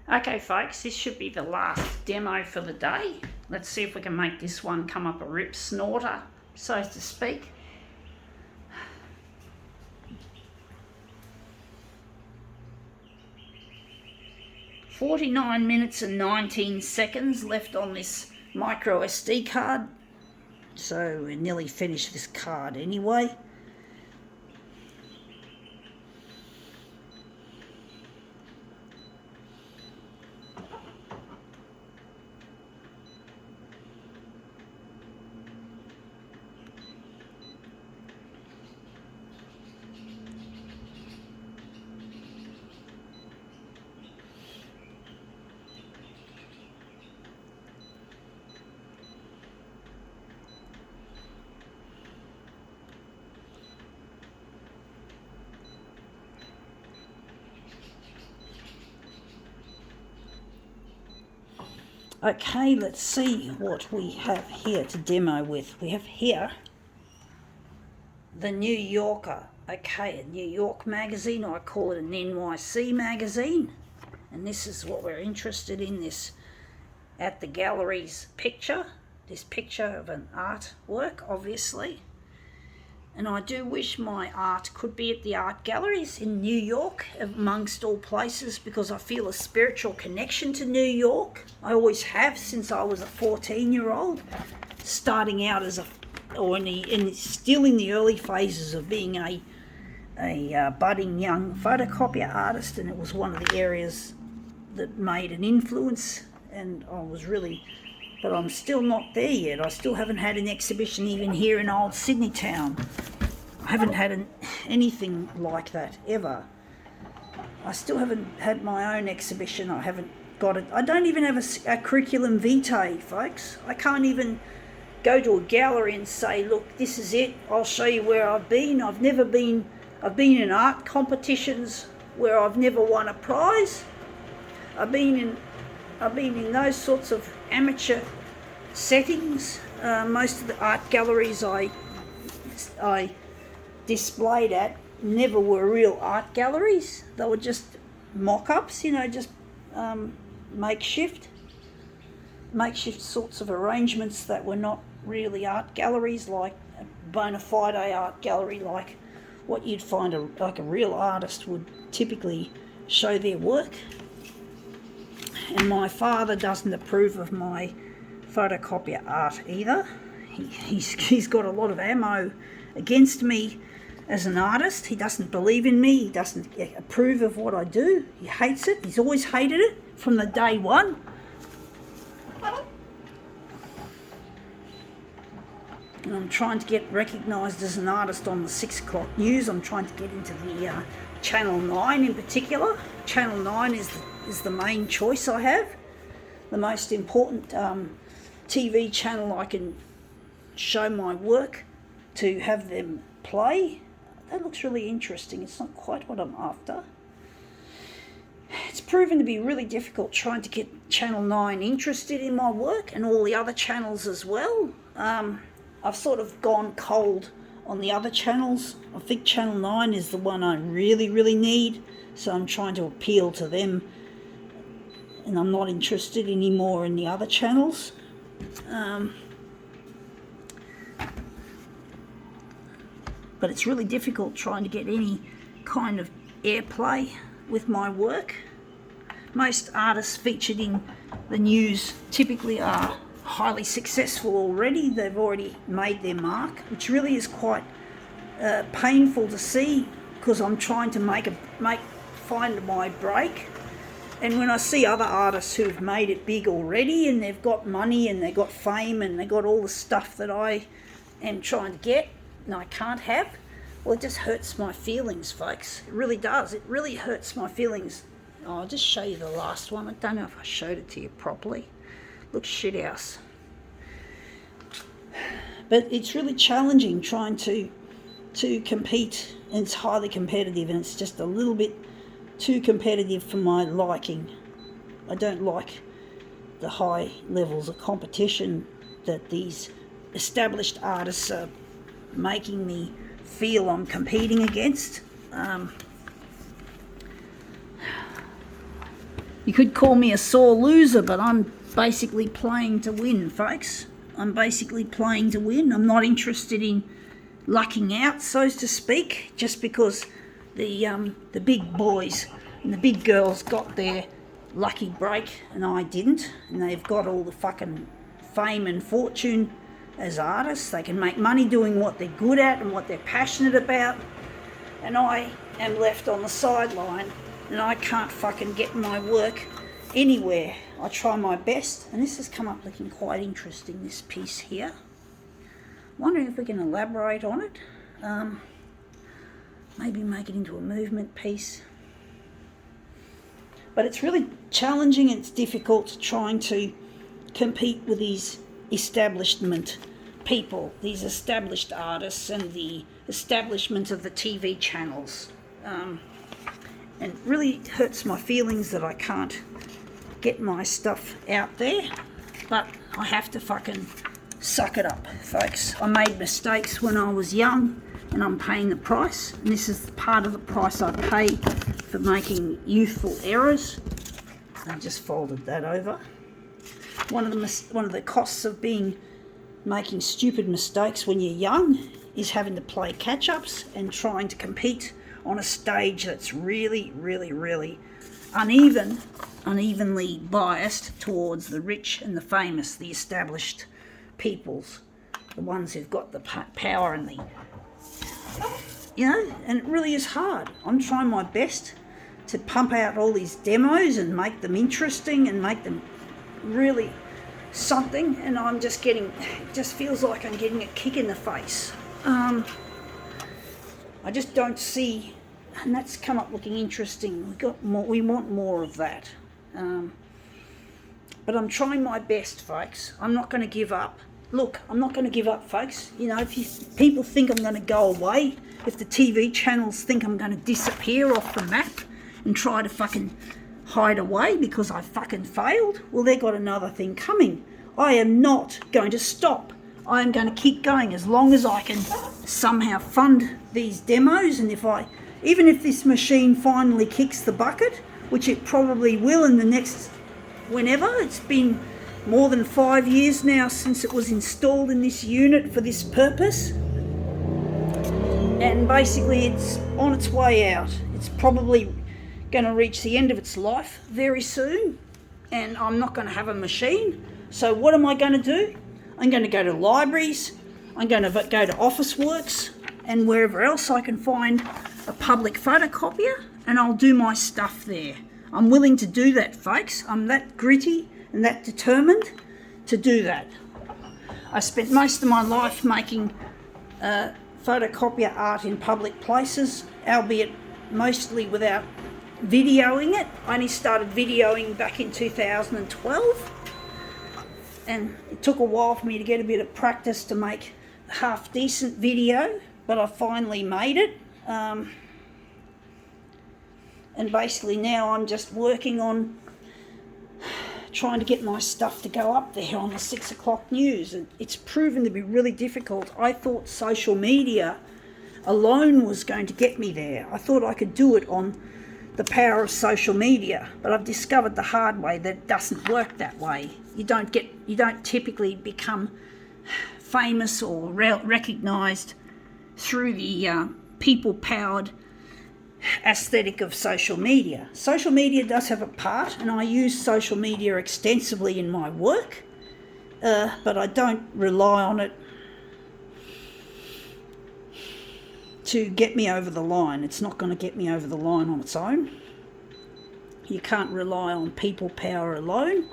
Okay folks, this should be the last demo for the day. Let's see if we can make this one come up a rip snorter, so to speak. "49 minutes and 19 seconds left on this micro SD card, so we're nearly finished this card anyway. Okay, let's see what we have here to demo with. We have here the New Yorker. Okay, a New York magazine, or I call it an NYC magazine. And this is what we're interested in, this at the galleries picture. This picture of an artwork, obviously. And I do wish my art could be at the art galleries in New York, amongst all places, because I feel a spiritual connection to New York. I always have since I was a 14-year-old, starting out as still in the early phases of being a budding young photocopier artist, and it was one of the areas that made an influence, and but I'm still not there yet. I still haven't had an exhibition even here in old Sydney town. I haven't had anything like that ever. I still haven't had my own exhibition. I haven't got it. I don't even have a curriculum vitae, folks. I can't even go to a gallery and say, look, this is it. I'll show you where I've been. I've been in art competitions where I've never won a prize. I've been in those sorts of amateur settings. Most of the art galleries I displayed at never were real art galleries. They were just mock-ups, just makeshift sorts of arrangements that were not really art galleries, like a bona fide art gallery, like what you'd find like a real artist would typically show their work. And my father doesn't approve of my photocopier art either. He's got a lot of ammo against me as an artist. He doesn't believe in me. He doesn't approve of what I do. He hates it. He's always hated it from the day one. And I'm trying to get recognised as an artist on the 6 o'clock news. I'm trying to get into the Channel 9 in particular. Channel 9 is the main choice I have. The most important TV channel I can show my work, to have them play. That looks really interesting. It's not quite what I'm after. It's proven to be really difficult trying to get Channel 9 interested in my work, and all the other channels as well. I've sort of gone cold on the other channels. I think Channel 9 is the one I really, really need, so I'm trying to appeal to them, and I'm not interested anymore in the other channels. But it's really difficult trying to get any kind of airplay with my work. Most artists featured in the news typically are highly successful already. They've already made their mark, which really is quite painful to see, because I'm trying to find my break. And when I see other artists who've made it big already, and they've got money and they've got fame and they've got all the stuff that I am trying to get and I can't have, well, it just hurts my feelings, folks. It really does. It really hurts my feelings. Oh, I'll just show you the last one. I don't know if I showed it to you properly. Looks shit house. But it's really challenging trying to compete, and it's highly competitive, and it's just a little bit too competitive for my liking. I don't like the high levels of competition that these established artists are making me feel I'm competing against. You could call me a sore loser, but I'm basically playing to win, folks. I'm basically playing to win. I'm not interested in lucking out, so to speak, just because the big boys and the big girls got their lucky break and I didn't, and they've got all the fucking fame and fortune as artists. They can make money doing what they're good at and what they're passionate about, and I am left on the sideline and I can't fucking get my work anywhere. I try my best, and this has come up looking quite interesting, this piece here. Wondering if we can elaborate on it, maybe make it into a movement piece. But it's really challenging and it's difficult trying to compete with these establishment people, these established artists and the establishment of the TV channels. And it really hurts my feelings that I can't get my stuff out there, but I have to fucking suck it up, folks. I made mistakes when I was young and I'm paying the price, and this is part of the price I pay for making youthful errors. I just folded that over. One of the costs of making stupid mistakes when you're young is having to play catch-ups and trying to compete on a stage that's really, really, really unevenly biased towards the rich and the famous, the established peoples, the ones who've got the power and and it really is hard. I'm trying my best to pump out all these demos and make them interesting and make them really something, and I'm just getting, it just feels like I'm getting a kick in the face. I just don't see, and that's come up looking interesting. We want more of that. But I'm trying my best, folks. I'm not going to give up. Look, I'm not going to give up, folks. You know, if people think I'm going to go away, if the TV channels think I'm going to disappear off the map and try to fucking hide away because I fucking failed, well, they've got another thing coming. I am not going to stop. I am going to keep going as long as I can somehow fund these demos, and even if this machine finally kicks the bucket, which it probably will in the next whenever. It's been more than 5 years now since it was installed in this unit for this purpose, and basically it's on its way out. It's probably going to reach the end of its life very soon, and I'm not going to have a machine. So what am I going to do? I'm going to go to libraries, I'm going to go to Office Works and wherever else I can find a public photocopier, and I'll do my stuff there. I'm willing to do that, folks. I'm that gritty and that determined to do that. I spent most of my life making photocopier art in public places, albeit mostly without videoing it. I only started videoing back in 2012, and it took a while for me to get a bit of practice to make a half decent video, but I finally made it. And basically now I'm just working on trying to get my stuff to go up there on the 6 o'clock news, and it's proven to be really difficult. I thought social media alone was going to get me there. I thought I could do it on the power of social media, but I've discovered the hard way that it doesn't work that way. You don't typically become famous or recognised through the people-powered aesthetic of social media. Social media does have a part, and I use social media extensively in my work, but I don't rely on it to get me over the line. It's not going to get me over the line on its own. You can't rely on people power alone.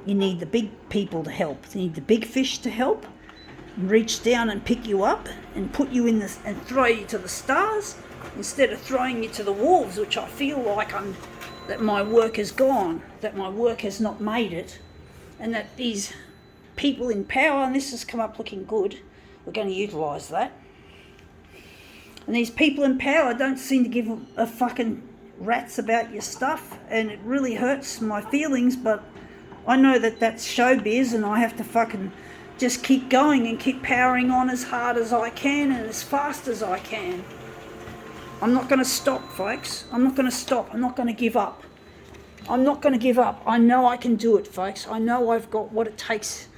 You need the big people to help. You need the big fish to help and reach down and pick you up and put you in this and throw you to the stars, instead of throwing you to the wolves, which I feel like that my work has gone, that my work has not made it, and that these people in power, and this has come up looking good, we're going to utilise that, and these people in power don't seem to give a fucking rat's about your stuff, and it really hurts my feelings, but I know that that's showbiz, and I have to fucking just keep going and keep powering on as hard as I can and as fast as I can. I'm not going to stop, folks. I'm not going to stop. I'm not going to give up. I'm not going to give up. I know I can do it, folks. I know I've got what it takes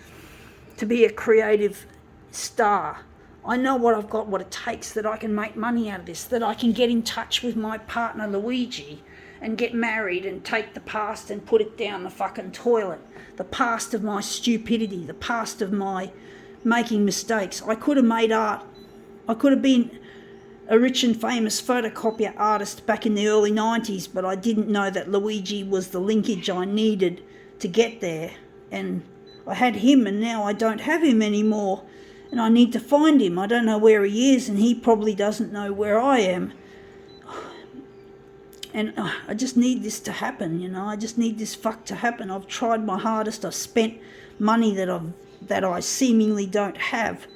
to be a creative star. I know what it takes, that I can make money out of this, that I can get in touch with my partner Luigi and get married and take the past and put it down the fucking toilet. The past of my stupidity, the past of my making mistakes. I could have made art. I could have been a rich and famous photocopier artist back in the early 90s, but I didn't know that Luigi was the linkage I needed to get there. And I had him, and now I don't have him anymore. And I need to find him. I don't know where he is, and he probably doesn't know where I am. And I just need this to happen, you know. I just need this fuck to happen. I've tried my hardest. I've spent money that I seemingly don't have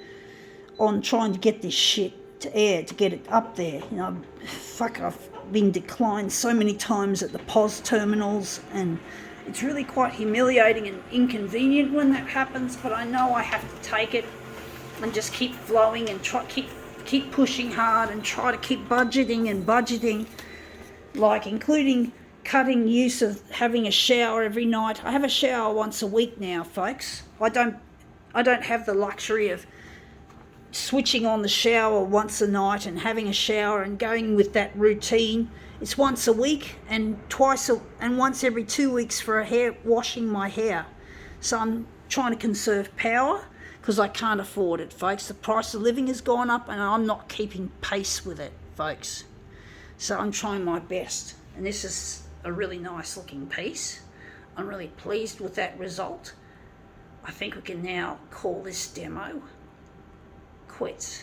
on trying to get this shit to air, to get it up there. You know, fuck, I've been declined so many times at the POS terminals, and it's really quite humiliating and inconvenient when that happens, but I know I have to take it and just keep flowing and keep pushing hard and try to keep budgeting, like including cutting use of having a shower every night. I have a shower once a week now, folks. I don't have the luxury of switching on the shower once a night and having a shower and going with that routine. It's once a week and once every 2 weeks for washing my hair. So I'm trying to conserve power because I can't afford it, folks. The price of living has gone up and I'm not keeping pace with it, folks. So I'm trying my best. And this is a really nice looking piece. I'm really pleased with that result. I think we can now call this demo quits.